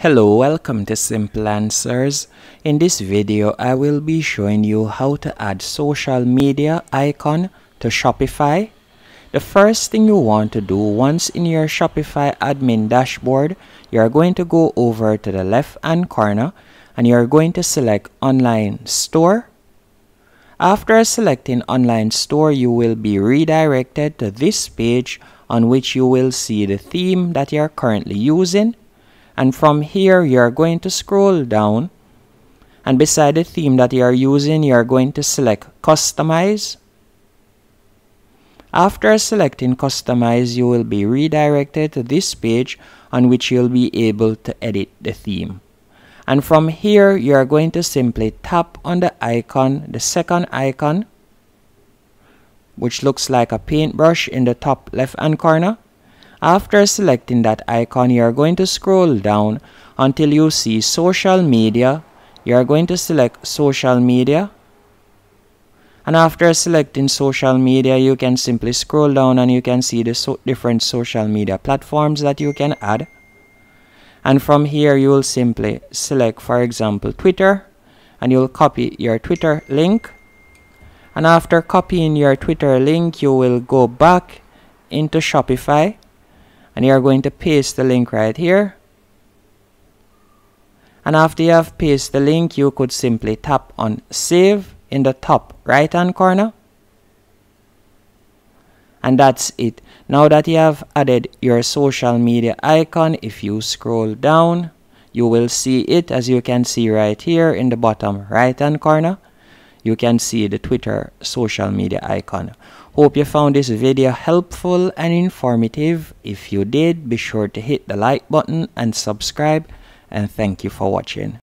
Hello, welcome to Simple Answers. In this video, I will be showing you how to add social media icon to Shopify. The first thing you want to do once in your Shopify admin dashboard, you are going to go over to the left hand corner and you are going to select Online Store. After selecting Online Store, you will be redirected to this page on which you will see the theme that you are currently using. And from here, you are going to scroll down, and beside the theme that you are using, you are going to select Customize. After selecting Customize, you will be redirected to this page on which you'll be able to edit the theme. And from here, you are going to simply tap on the icon, the second icon, which looks like a paintbrush in the top left-hand corner. After selecting that icon, you are going to scroll down until you see social media. You are going to select social media. And after selecting social media, you can simply scroll down and you can see the different social media platforms that you can add. And from here, you will simply select, for example, Twitter, and you will copy your Twitter link. And after copying your Twitter link, you will go back into Shopify. And you are going to paste the link right here. And after you have pasted the link, you could simply tap on Save in the top right hand corner. And that's it. Now that you have added your social media icon, if you scroll down, you will see it, as you can see right here in the bottom right hand corner. You can see the Twitter social media icon. Hope you found this video helpful and informative. If you did, be sure to hit the like button and subscribe. And thank you for watching.